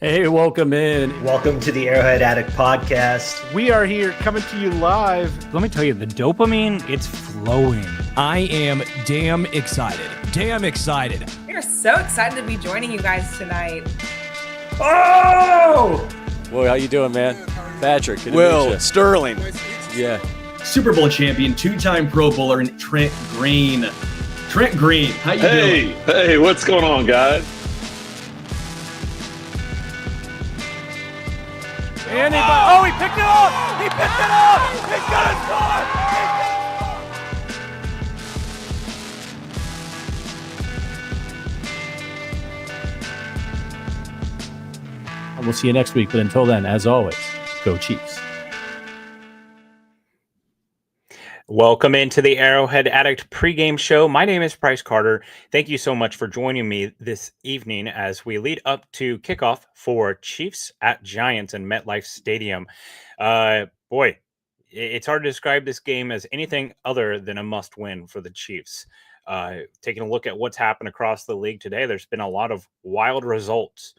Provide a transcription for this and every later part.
Hey, welcome in. Welcome to the Arrowhead Addict podcast. We are here coming to you live. Let me tell you, the dopamine, it's flowing. I am damn excited. Damn excited. We are so excited to be joining you guys tonight. Oh! Well, how you doing, man? Patrick. Will Sterling. Yeah. Super Bowl champion, two-time Pro Bowler, and Trent Green. Trent Green, how you doing? Hey, what's going on, guys? Oh, he picked it up! He picked it up! He's gonna score! And we'll see you next week, but until then, as always, go Chiefs. Welcome into the Arrowhead Addict pregame show. My name is Bryce Carter. Thank you so much for joining me this evening as we lead up to kickoff for Chiefs at Giants in MetLife Stadium. Boy, it's hard to describe this game as anything other than a must-win for the Chiefs. Taking a look at what's happened across the league today, there's been a lot of wild results.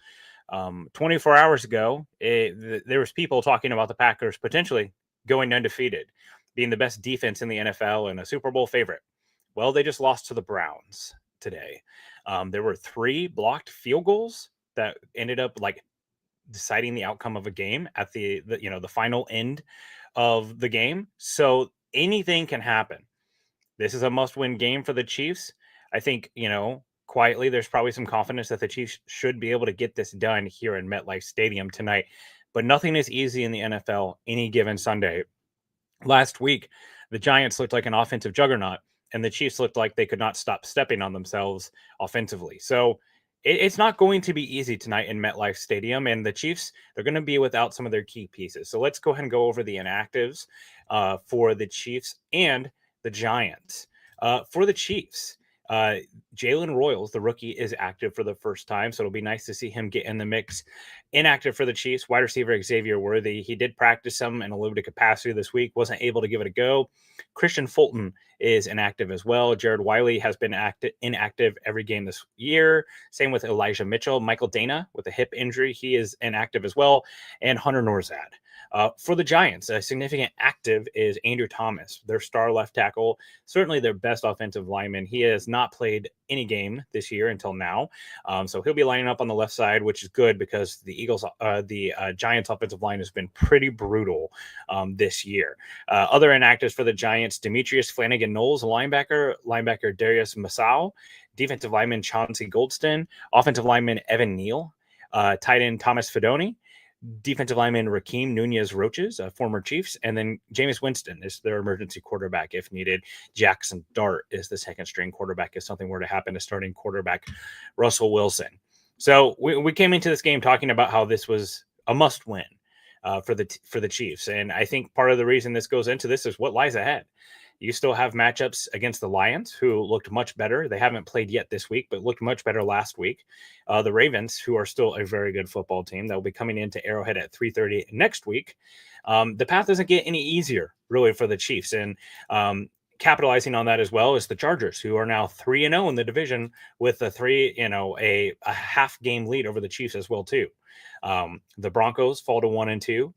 24 hours ago, there was people talking about the Packers potentially going undefeated, being the best defense in the NFL and a Super Bowl favorite. Well, they just lost to the Browns today. There were 3 blocked field goals that ended up deciding the outcome of a game at the final end of the game. So anything can happen. This is a must-win game for the Chiefs. I think, quietly, there's probably some confidence that the Chiefs should be able to get this done here in MetLife Stadium tonight. But nothing is easy in the NFL any given Sunday. Last week, the Giants looked like an offensive juggernaut, and the Chiefs looked like they could not stop stepping on themselves offensively. So it's not going to be easy tonight in MetLife Stadium, and the Chiefs, they're going to be without some of their key pieces. So let's go ahead and go over the inactives for the Chiefs and the Giants. For the Chiefs, Jalen Royals, the rookie, is active for the first time, so it'll be nice to see him get in the mix. Inactive for the Chiefs, wide receiver Xavier Worthy. He did practice some in a limited capacity this week, wasn't able to give it a go. Christian Fulton is inactive as well. Jared Wiley has been inactive every game this year. Same with Elijah Mitchell. Michael Dana with a hip injury, he is inactive as well. And Hunter Norzad. For the Giants, a significant active is Andrew Thomas, their star left tackle, certainly their best offensive lineman. He has not played any game this year until now, so he'll be lining up on the left side, which is good because the Giants' offensive line has been pretty brutal this year. Other inactives for the Giants: Demetrius Flanagan-Knowles, linebacker Darius Masao, defensive lineman Chauncey Goldston, offensive lineman Evan Neal, tight end Thomas Fidone, defensive lineman Rakeem Nunez-Roches, former Chiefs, and then Jameis Winston is their emergency quarterback if needed. Jackson Dart is the second-string quarterback if something were to happen to starting quarterback Russell Wilson. So we came into this game talking about how this was a must-win for the Chiefs, and I think part of the reason this goes into this is what lies ahead. You still have matchups against the Lions, who looked much better. They haven't played yet this week, but looked much better last week. The Ravens, who are still a very good football team, that will be coming into Arrowhead at 3:30 next week. The path doesn't get any easier, really, for the Chiefs. And capitalizing on that as well is the Chargers, who are now 3-0 in the division with a half game lead over the Chiefs as well, too. The Broncos fall to 1-2.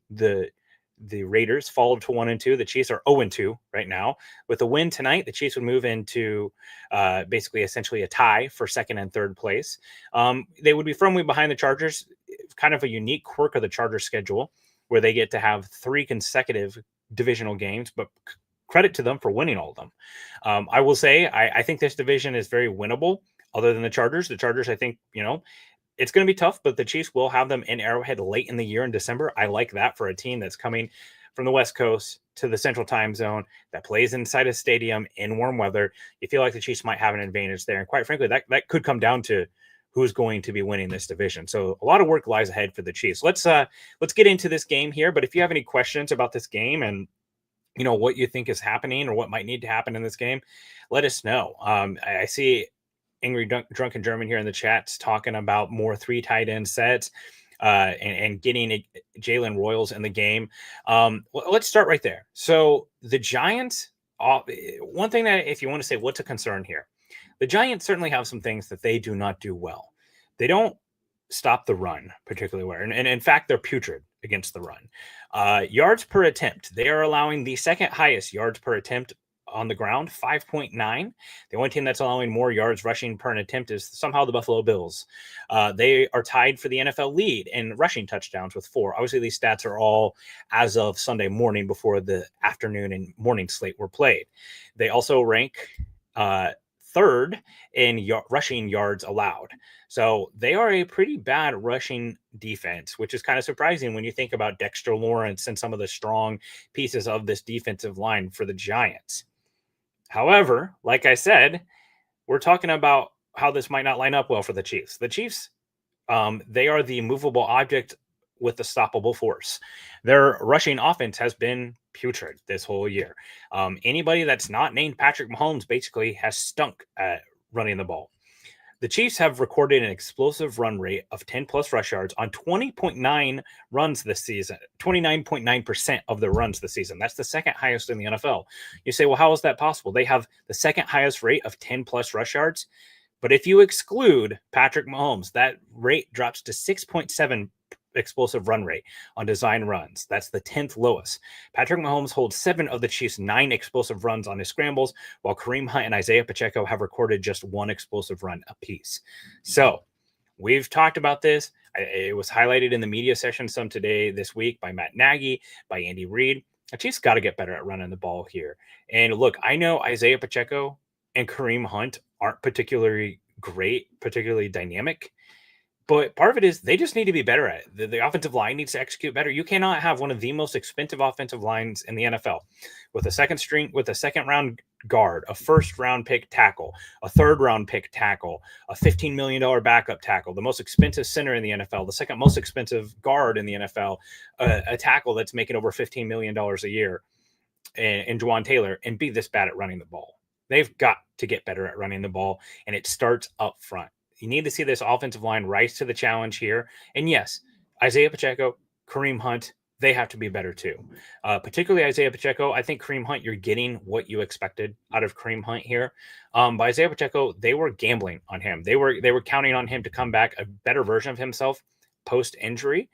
The Raiders fall to 1-2. The Chiefs are 0-2 right now. With a win tonight, the Chiefs would move into essentially a tie for second and third place. They would be firmly behind the Chargers. Kind of a unique quirk of the Chargers schedule, where they get to have 3 consecutive divisional games, but credit to them for winning all of them. I will say, I think this division is very winnable. Other than the Chargers, I think, it's going to be tough, but the Chiefs will have them in Arrowhead late in the year in December. I like that for a team that's coming from the West Coast to the Central Time Zone, that plays inside a stadium in warm weather. You feel like the Chiefs might have an advantage there. And quite frankly, that could come down to who's going to be winning this division. So a lot of work lies ahead for the Chiefs. Let's get into this game here. But if you have any questions about this game and what you think is happening or what might need to happen in this game, let us know. I see Angry Drunken German here in the chat talking about more 3 tight end sets and getting Jalen Royals in the game. Let's start right there. So the Giants, one thing that if you want to say what's a concern here, the Giants certainly have some things that they do not do well. They don't stop the run particularly well. And in fact, they're putrid against the run. Yards per attempt, they are allowing the second highest yards per attempt on the ground, 5.9. The only team that's allowing more yards rushing per an attempt is somehow the Buffalo Bills. They are tied for the NFL lead in rushing touchdowns with 4. Obviously, these stats are all as of Sunday morning before the afternoon and morning slate were played. They also rank third in rushing yards allowed. So they are a pretty bad rushing defense, which is kind of surprising when you think about Dexter Lawrence and some of the strong pieces of this defensive line for the Giants. However, like I said, we're talking about how this might not line up well for the Chiefs. The Chiefs, they are the movable object with the stoppable force. Their rushing offense has been putrid this whole year. Anybody that's not named Patrick Mahomes basically has stunk at running the ball. The Chiefs have recorded an explosive run rate of 10 plus rush yards on 20.9 runs this season, 29.9% of their runs this season. That's the second highest in the NFL. You say, well, how is that possible? They have the second highest rate of 10 plus rush yards. But if you exclude Patrick Mahomes, that rate drops to 6.7 explosive run rate on design runs. That's the 10th lowest. Patrick Mahomes holds 7 of the Chiefs' 9 explosive runs on his scrambles, while Kareem Hunt and Isaiah Pacheco have recorded just 1 explosive run apiece. So we've talked about this. It was highlighted in the media session some this week by Matt Nagy, by Andy Reid. The Chiefs got to get better at running the ball here. And look, I know Isaiah Pacheco and Kareem Hunt aren't particularly great, particularly dynamic, but part of it is they just need to be better at it. The offensive line needs to execute better. You cannot have one of the most expensive offensive lines in the NFL with a second round guard, a first round pick tackle, a third round pick tackle, a $15 million backup tackle, the most expensive center in the NFL, the second most expensive guard in the NFL, a tackle that's making over $15 million a year, and Juwan Taylor, and be this bad at running the ball. They've got to get better at running the ball, and it starts up front. You need to see this offensive line rise to the challenge here. And yes, Isaiah Pacheco, Kareem Hunt, they have to be better too. Particularly Isaiah Pacheco. I think Kareem Hunt, you're getting what you expected out of Kareem Hunt here. But Isaiah Pacheco, they were gambling on him. They were counting on him to come back a better version of himself post-injury.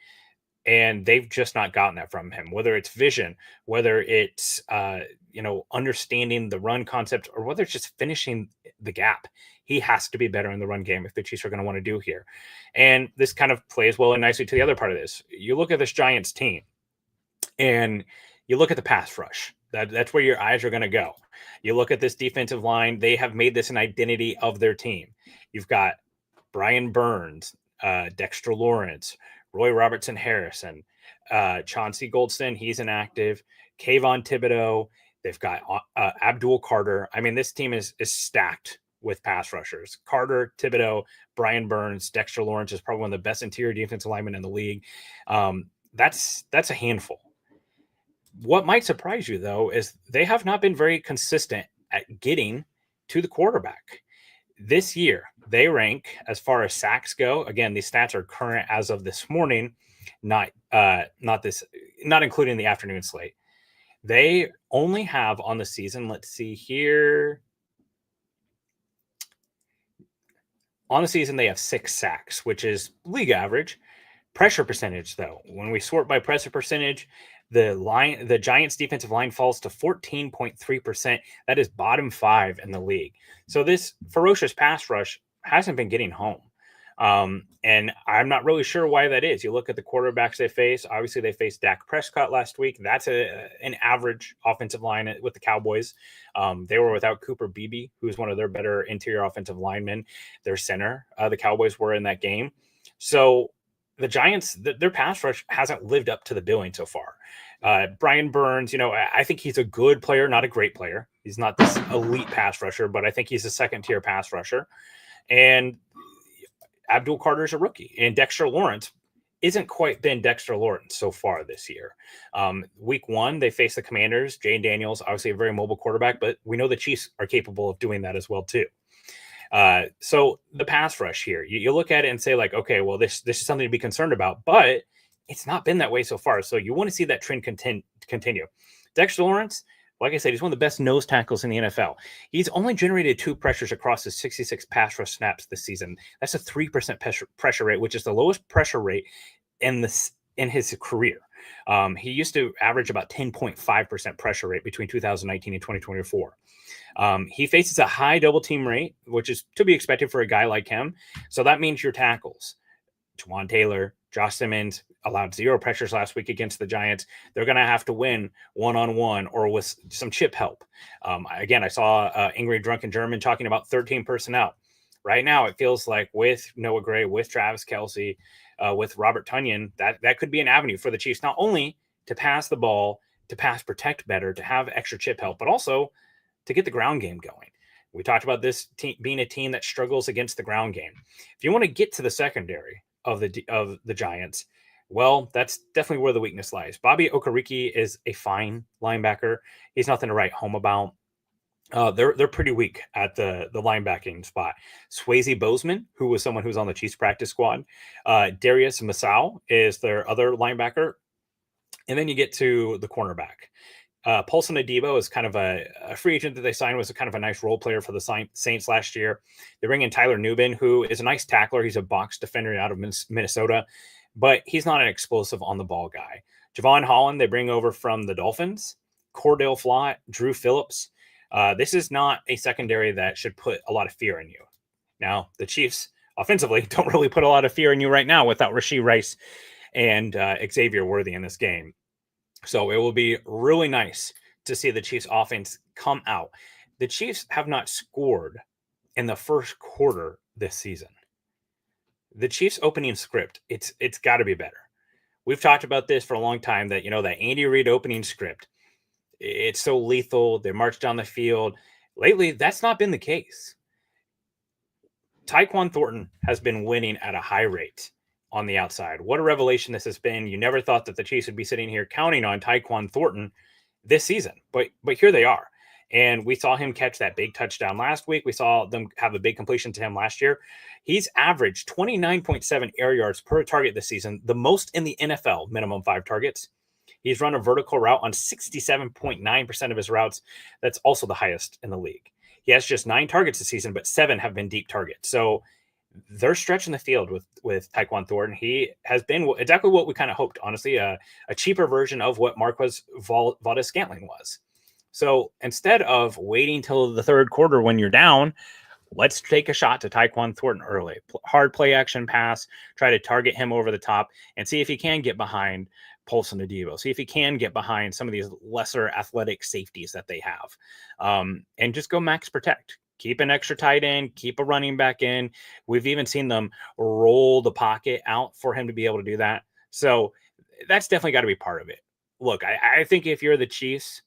And they've just not gotten that from him, whether it's vision, whether it's, understanding the run concept, or whether it's just finishing the gap. He has to be better in the run game if the Chiefs are going to want to do here. And this kind of plays well and nicely to the other part of this. You look at this Giants team and you look at the pass rush. That's where your eyes are going to go. You look at this defensive line. They have made this an identity of their team. You've got Brian Burns, Dexter Lawrence, Roy Robertson Harrison, Chauncey Goldston, he's inactive, Kayvon Thibodeau. They've got Abdul Carter. I mean, this team is stacked with pass rushers. Carter, Thibodeau, Brian Burns, Dexter Lawrence is probably one of the best interior defensive linemen in the league. That's a handful. What might surprise you, though, is they have not been very consistent at getting to the quarterback. This year, they rank, as far as sacks go. Again, these stats are current as of this morning, not including the afternoon slate. They only have on the season, let's see here. On the season, they have 6 sacks, which is league average. Pressure percentage, though, when we sort by pressure percentage, the Giants defensive line falls to 14.3%. That is bottom 5 in the league. So this ferocious pass rush hasn't been getting home. And I'm not really sure why that is. You look at the quarterbacks they face. Obviously, they faced Dak Prescott last week. That's an average offensive line with the Cowboys. They were without Cooper Beebe, who's one of their better interior offensive linemen. Their center, the Cowboys were in that game. So the Giants, their pass rush hasn't lived up to the billing so far. Brian Burns, I think he's a good player, not a great player. He's not this elite pass rusher, but I think he's a second-tier pass rusher. And Abdul Carter is a rookie. And Dexter Lawrence isn't quite been Dexter Lawrence so far this year. Week 1, they face the Commanders. Jane Daniels, obviously a very mobile quarterback, but we know the Chiefs are capable of doing that as well, too. So the pass rush here, you look at it and say, like, okay, well, this is something to be concerned about, but it's not been that way so far. So you want to see that trend continue. Dexter Lawrence, Like I said, he's one of the best nose tackles in the NFL. He's only generated 2 pressures across his 66 pass rush snaps this season. That's a 3% pressure rate, which is the lowest pressure rate in his career. He used to average about 10.5% pressure rate between 2019 and 2024. He faces a high double team rate, which is to be expected for a guy like him. So that means your tackles, Juwan Taylor, Josh Simmons, allowed 0 pressures last week against the Giants. They're going to have to win one-on-one or with some chip help. Again, I saw Ingrid Drunken German talking about 13 personnel. Right now, it feels like with Noah Gray, with Travis Kelce, with Robert Tonyan, that could be an avenue for the Chiefs, not only to pass the ball, to pass protect better, to have extra chip help, but also to get the ground game going. We talked about this team being a team that struggles against the ground game. If you want to get to the secondary of the Giants, well, that's definitely where the weakness lies. Bobby Okereke is a fine linebacker. He's nothing to write home about. They're pretty weak at the linebacking spot. Swayze Bozeman, who was someone who's on the Chiefs practice squad. Darius Masau is their other linebacker. And then you get to the cornerback. Paulson Adebo is kind of a free agent that they signed, was a kind of a nice role player for the Saints last year. They bring in Tyler Nubin, who is a nice tackler. He's a box defender out of Minnesota, but he's not an explosive on the ball guy. Javon Holland, they bring over from the Dolphins. Cordell Flott, Drew Phillips. This is not a secondary that should put a lot of fear in you. Now, the Chiefs offensively don't really put a lot of fear in you right now without Rashee Rice and Xavier Worthy in this game. So it will be really nice to see the Chiefs offense come out. The Chiefs have not scored in the first quarter this season. The Chiefs opening script, it's got to be better. We've talked about this for a long time, that, that Andy Reid opening script, it's so lethal. They march down the field. Lately, that's not been the case. Tyquan Thornton has been winning at a high rate on the outside. What a revelation this has been. You never thought that the Chiefs would be sitting here counting on Tyquan Thornton this season, but here they are. And we saw him catch that big touchdown last week. We saw them have a big completion to him last year. He's averaged 29.7 air yards per target this season, the most in the NFL, minimum 5 targets. He's run a vertical route on 67.9% of his routes. That's also the highest in the league. He has just 9 targets this season, but 7 have been deep targets. So they're stretching the field with Tyquan Thornton. He has been exactly what we kind of hoped, honestly, a cheaper version of what Marquez Valdes-Scantling was. So instead of waiting till the third quarter when you're down, let's take a shot to Tyquan Thornton early. Hard play action pass, try to target him over the top and see if he can get behind Paulson Adebo. See if he can get behind some of these lesser athletic safeties that they have. And just go max protect. Keep an extra tight end, keep a running back in. We've even seen them roll the pocket out for him to be able to do that. So that's definitely got to be part of it. Look, I think if you're the Chiefs,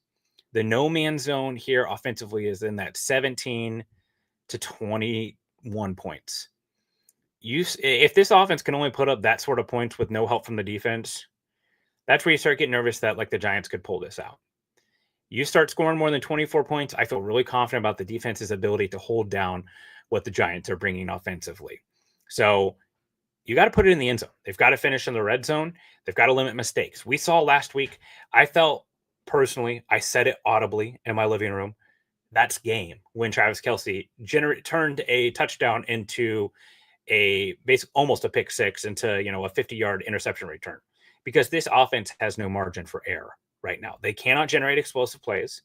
the no man zone here offensively is in that 17 to 21 points. If this offense can only put up that sort of points with no help from the defense, that's where you start getting nervous that like the Giants could pull this out. You start scoring more than 24 points, I feel really confident about the defense's ability to hold down what the Giants are bringing offensively. So you got to put it in the end zone. They've got to finish in the red zone. They've got to limit mistakes. We saw last week, I felt personally, I said it audibly in my living room, that's game when Travis Kelce turned a touchdown into almost a pick six into, a 50-yard interception return, because this offense has no margin for error right now. They cannot generate explosive plays.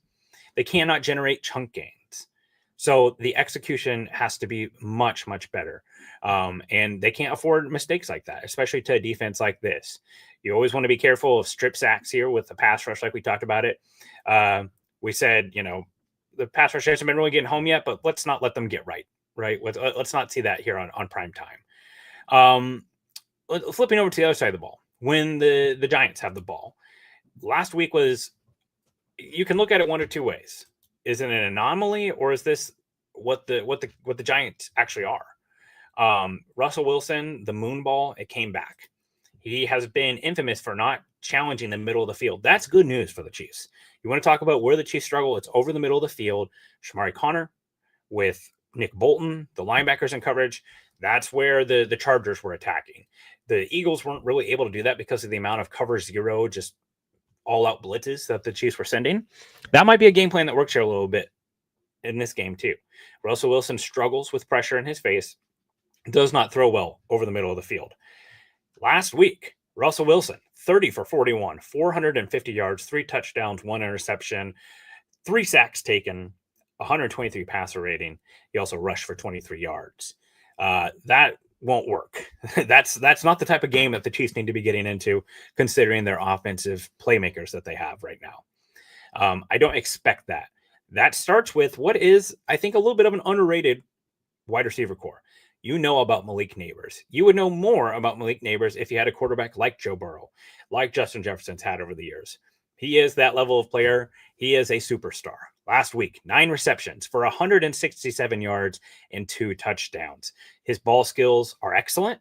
They cannot generate chunk gains. So the execution has to be much, much better. And they can't afford mistakes like that, especially to a defense like this. You always want to be careful of strip sacks here with the pass rush, like we talked about it. We said, the pass rush hasn't been really getting home yet, but let's not let them get right? Let's not see that here on prime time. Flipping over to the other side of the ball, when the Giants have the ball, last week you can look at it one or two ways. Is it an anomaly, or is this what the Giants actually are? Russell Wilson, the moon ball, it came back. He has been infamous for not challenging the middle of the field. That's good news for the Chiefs. You want to talk about where the Chiefs struggle? It's over the middle of the field. Shamari Connor with Nick Bolton, the linebackers in coverage. That's where the Chargers were attacking. The Eagles weren't really able to do that because of the amount of cover zero just all-out blitzes that the Chiefs were sending. That might be a game plan that works here a little bit in this game too. Russell Wilson struggles with pressure in his face, does not throw well over the middle of the field. Last week, Russell Wilson, 30 for 41, 450 yards, 3 touchdowns, 1 interception, 3 sacks taken, 123 passer rating. He also rushed for 23 yards. That won't work. That's not the type of game that the Chiefs need to be getting into, considering their offensive playmakers that they have right now. I don't expect that. That starts with what is, I think, a little bit of an underrated wide receiver core. You know about Malik Neighbors. You would know more about Malik Neighbors if you had a quarterback like Joe Burrow, like Justin Jefferson's had over the years. He is that level of player. He is a superstar. Last week, 9 receptions for 167 yards and 2 touchdowns. His ball skills are excellent.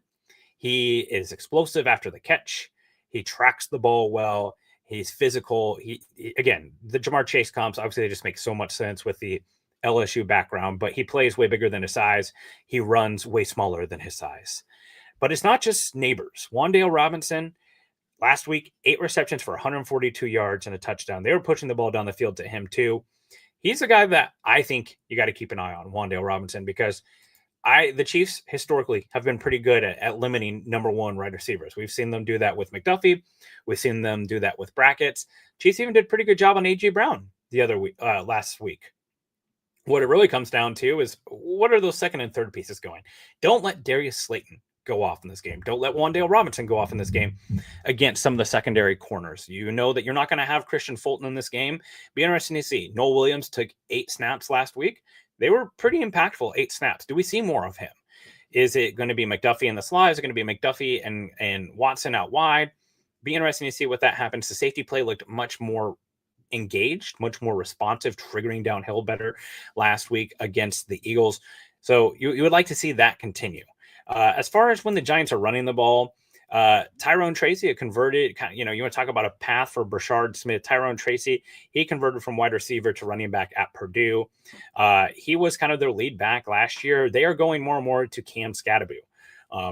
He is explosive after the catch. He tracks the ball well. He's physical. He again, the Jamar Chase comps, obviously they just make so much sense with the LSU background, but he plays way bigger than his size. He runs way smaller than his size. But it's not just Neighbors. Wan'Dale Robinson, last week, 8 receptions for 142 yards and a touchdown. They were pushing the ball down the field to him too. He's a guy that I think you got to keep an eye on, Wan'Dale Robinson, because the Chiefs historically have been pretty good at limiting number 1 wide receivers. We've seen them do that with McDuffie. We've seen them do that with brackets. Chiefs even did a pretty good job on A.J. Brown the other week, last week. What it really comes down to is what are those second and third pieces going? Don't let Darius Slayton go off in this game. Don't let Wan'Dale Robinson go off in this game against some of the secondary corners. You know that you're not going to have Christian Fulton in this game. Be interesting to see. Noel Williams took 8 snaps last week. They were pretty impactful, 8 snaps. Do we see more of him? Is it going to be McDuffie in the slot? Is it going to be McDuffie and Watson out wide? Be interesting to see what that happens. The safety play looked much more engaged, much more responsive, triggering downhill better last week against the Eagles. So you would like to see that continue. As far as when the Giants are running the ball, Tyrone Tracy, a converted, you want to talk about a path for Brashard Smith. Tyrone Tracy, he converted from wide receiver to running back at Purdue. He was kind of their lead back last year. They are going more and more to Cam Scadaboo.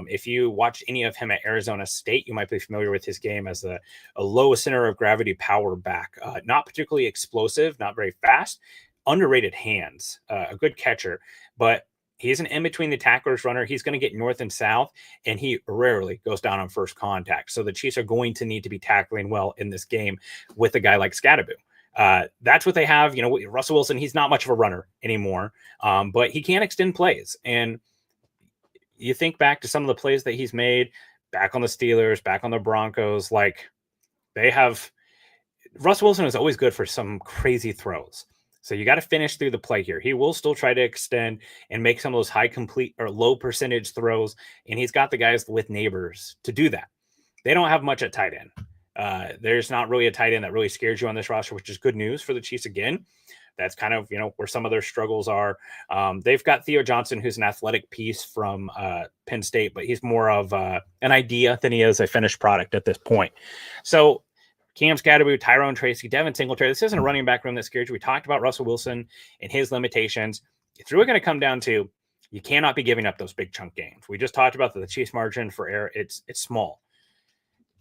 If you watch any of him at Arizona State, you might be familiar with his game as a low center of gravity power back. Not particularly explosive, not very fast, underrated hands, a good catcher, but he's an in-between the tacklers runner. He's going to get north and south, and he rarely goes down on first contact. So the Chiefs are going to need to be tackling well in this game with a guy like Scadaboo. That's what they have. Russell Wilson, he's not much of a runner anymore, but he can extend plays. And you think back to some of the plays that he's made back on the Steelers, back on the Broncos, Russell Wilson is always good for some crazy throws. So you got to finish through the play here. He will still try to extend and make some of those high complete or low percentage throws. And he's got the guys with Neighbors to do that. They don't have much at tight end. There's not really a tight end that really scares you on this roster, which is good news for the Chiefs again. That's kind of, where some of their struggles are. They've got Theo Johnson, who's an athletic piece from Penn State, but he's more of an idea than he is a finished product at this point. So Cam Scadaboo, Tyrone Tracy, Devin Singletary. This isn't a running back room that scares you. We talked about Russell Wilson and his limitations. It's really going to come down to you cannot be giving up those big chunk games. We just talked about the Chiefs margin for error. It's small.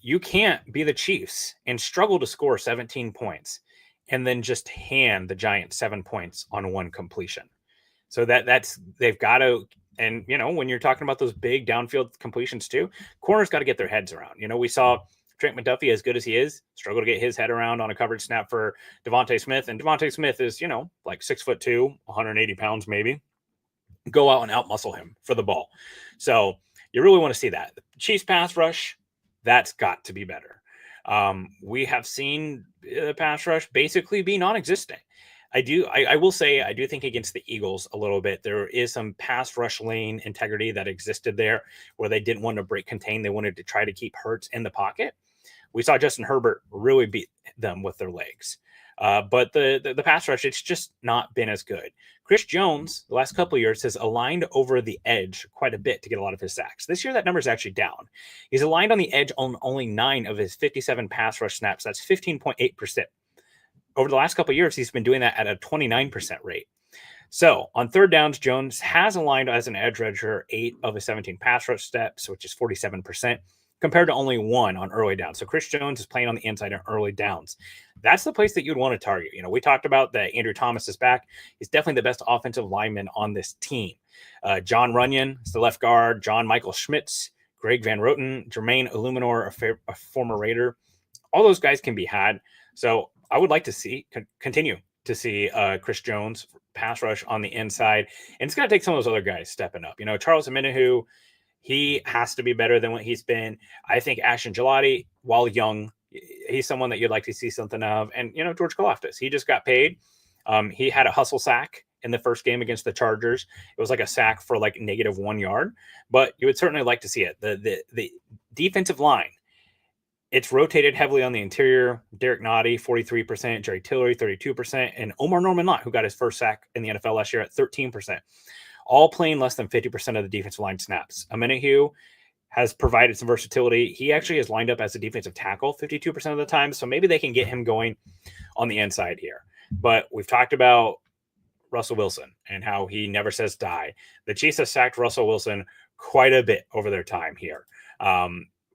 You can't be the Chiefs and struggle to score 17 points and then just hand the Giants 7 points on one completion. So they've got to, and when you're talking about those big downfield completions too, corners got to get their heads around. We saw Trent McDuffie, as good as he is, struggle to get his head around on a coverage snap for Devontae Smith. And Devontae Smith is, like 6'2", 180 pounds, maybe. Go out and outmuscle him for the ball. So you really want to see that. The Chiefs pass rush, that's got to be better. We have seen the pass rush basically be non-existent. I will say, I do think against the Eagles a little bit, there is some pass rush lane integrity that existed there where they didn't want to break contain. They wanted to try to keep Hurts in the pocket. We saw Justin Herbert really beat them with their legs. But the pass rush, it's just not been as good. Chris Jones, the last couple of years, has aligned over the edge quite a bit to get a lot of his sacks. This year, that number is actually down. He's aligned on the edge on only 9 of his 57 pass rush snaps. That's 15.8%. Over the last couple of years, he's been doing that at a 29% rate. So on third downs, Jones has aligned as an edge rusher 8 of his 17 pass rush steps, which is 47%. compared to only 1 on early downs. So Chris Jones is playing on the inside on early downs. That's the place that you'd want to target. We talked about that Andrew Thomas is back. He's definitely the best offensive lineman on this team. John Runyon is the left guard. John Michael Schmitz, Greg Van Roten, Jermaine Illuminor, a former Raider. All those guys can be had. So I would like to continue to see Chris Jones pass rush on the inside. And it's going to take some of those other guys stepping up. Charles Omenihu, he has to be better than what he's been. I think Ashton Gelati, while young, he's someone that you'd like to see something of. And, George Karlaftis, he just got paid. He had a hustle sack in the first game against the Chargers. It was like a sack for like -1 yard, but you would certainly like to see it. The defensive line, it's rotated heavily on the interior. Derek Nottie, 43%, Jerry Tillery, 32%, and Omar Norman Lott, who got his first sack in the NFL last year at 13%. All playing less than 50% of the defensive line snaps. Omenihu has provided some versatility. He actually is lined up as a defensive tackle 52% of the time, so maybe they can get him going on the inside here. But we've talked about Russell Wilson and how he never says die. The Chiefs have sacked Russell Wilson quite a bit over their time here,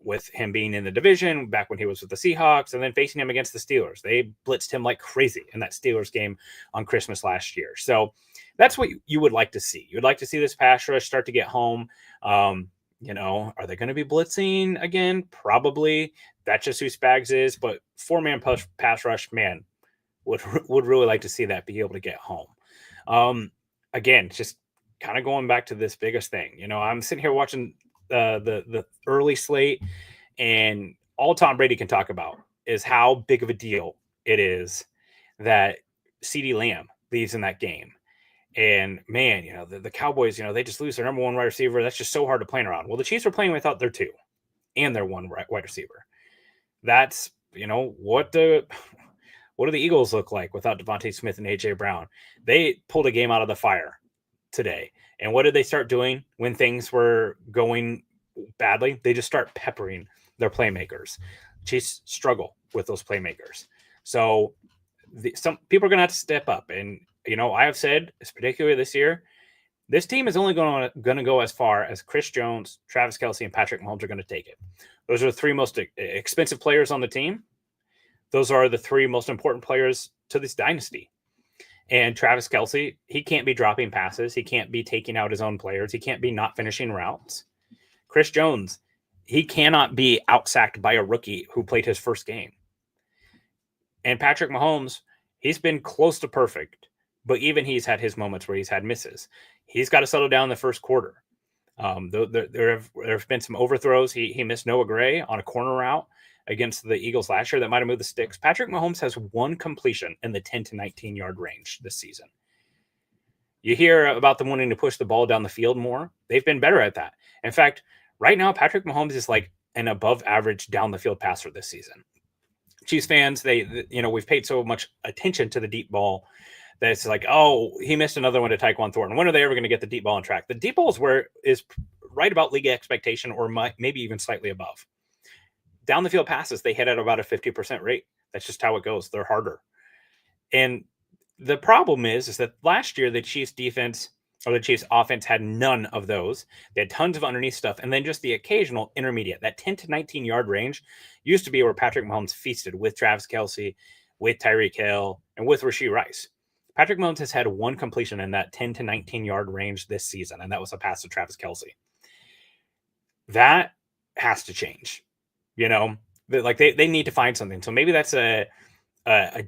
with him being in the division back when he was with the Seahawks and then facing him against the Steelers. They blitzed him like crazy in that Steelers game on Christmas last year. So that's what you would like to see. You would like to see this pass rush start to get home. Are they going to be blitzing again? Probably. That's just who Spags is. But 4-man pass rush, man, would really like to see that be able to get home. Again, just kind of going back to this biggest thing. I'm sitting here watching the early slate, and all Tom Brady can talk about is how big of a deal it is that CeeDee Lamb leaves in that game. And man, the Cowboys, they just lose their number 1 wide receiver. That's just so hard to plan around. Well, the Chiefs are playing without their 2 and their 1 wide receiver. That's, what do the Eagles look like without Devontae Smith and AJ Brown? They pulled a game out of the fire today. And what did they start doing when things were going badly? They just start peppering their playmakers. Chiefs struggle with those playmakers. So some people are going to have to step up. And, I have said, particularly this year, this team is only going to go as far as Chris Jones, Travis Kelce, and Patrick Mahomes are going to take it. Those are the 3 most expensive players on the team. Those are the 3 most important players to this dynasty. And Travis Kelce, he can't be dropping passes. He can't be taking out his own players. He can't be not finishing routes. Chris Jones, he cannot be outsacked by a rookie who played his first game. And Patrick Mahomes, he's been close to perfect, but even he's had his moments where he's had misses. He's got to settle down in the first quarter. There have been some overthrows. He missed Noah Gray on a corner route against the Eagles last year that might have moved the sticks. Patrick Mahomes has 1 completion in the 10 to 19 yard range this season. You hear about them wanting to push the ball down the field more. They've been better at that. In fact, right now, Patrick Mahomes is like an above average down the field passer this season. Chiefs fans, we've paid so much attention to the deep ball that it's like, oh, he missed another one to Tyquan Thornton. When are they ever going to get the deep ball on track? The deep ball is right about league expectation, or maybe even slightly above. Down the field passes, they hit at about a 50% rate. That's just how it goes. They're harder. And the problem is that last year, the Chiefs defense or the Chiefs offense had none of those. They had tons of underneath stuff. And then just the occasional intermediate, that 10 to 19 yard range used to be where Patrick Mahomes feasted with Travis Kelce, with Tyreek Hill, and with Rashee Rice. Patrick Mahomes has had 1 completion in that 10 to 19 yard range this season. And that was a pass to Travis Kelce. That has to change. They need to find something. So maybe that's a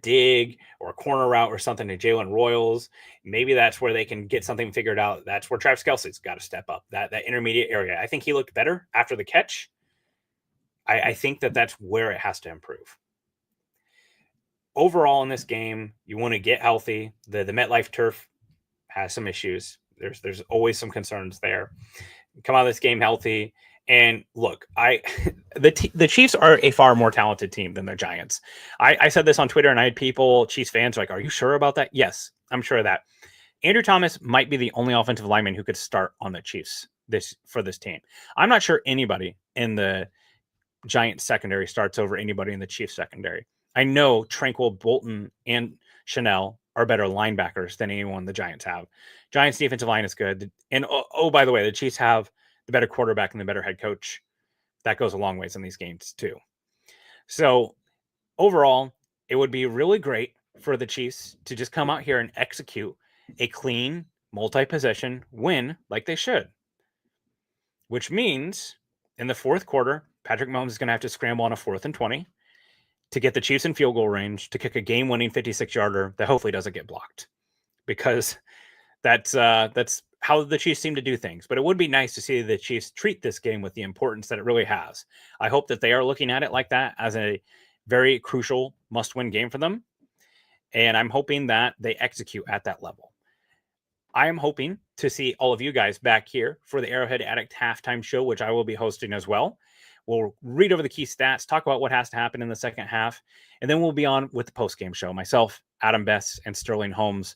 dig or a corner route or something to Jalen Royals. Maybe that's where they can get something figured out. That's where Travis Kelce's got to step up, that intermediate area. I think he looked better after the catch. I think that's where it has to improve. Overall in this game, you want to get healthy. The MetLife turf has some issues. There's always some concerns there. Come out of this game healthy. And look, the Chiefs are a far more talented team than the Giants. I said this on Twitter, and I had people, Chiefs fans, like, are you sure about that? Yes, I'm sure of that. Andrew Thomas might be the only offensive lineman who could start on the Chiefs for this team. I'm not sure anybody in the Giants secondary starts over anybody in the Chiefs secondary. I know Tranquil, Bolton, and Chanel are better linebackers than anyone the Giants have. Giants defensive line is good. And by the way, the Chiefs have the better quarterback and the better head coach that goes a long ways in these games too. So overall, it would be really great for the Chiefs to just come out here and execute a clean multi-possession win like they should. Which means in the fourth quarter, Patrick Mahomes is going to have to scramble on a 4th and 20 to get the Chiefs in field goal range to kick a game-winning 56-yarder that hopefully doesn't get blocked, because that's how the Chiefs seem to do things. But it would be nice to see the Chiefs treat this game with the importance that it really has. I hope that they are looking at it like that, as a very crucial must-win game for them. And I'm hoping that they execute at that level. I am hoping to see all of you guys back here for the Arrowhead Addict halftime show, which I will be hosting as well. We'll read over the key stats, talk about what has to happen in the second half, and then we'll be on with the post-game show. Myself, Adam Bess, and Sterling Holmes.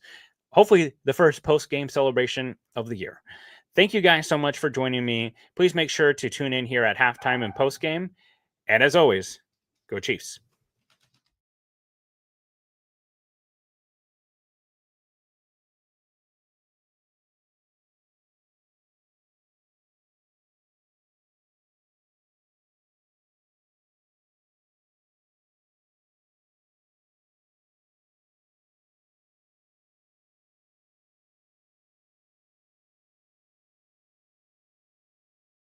Hopefully the first post-game celebration of the year. Thank you guys so much for joining me. Please make sure to tune in here at halftime and post-game. And as always, go Chiefs.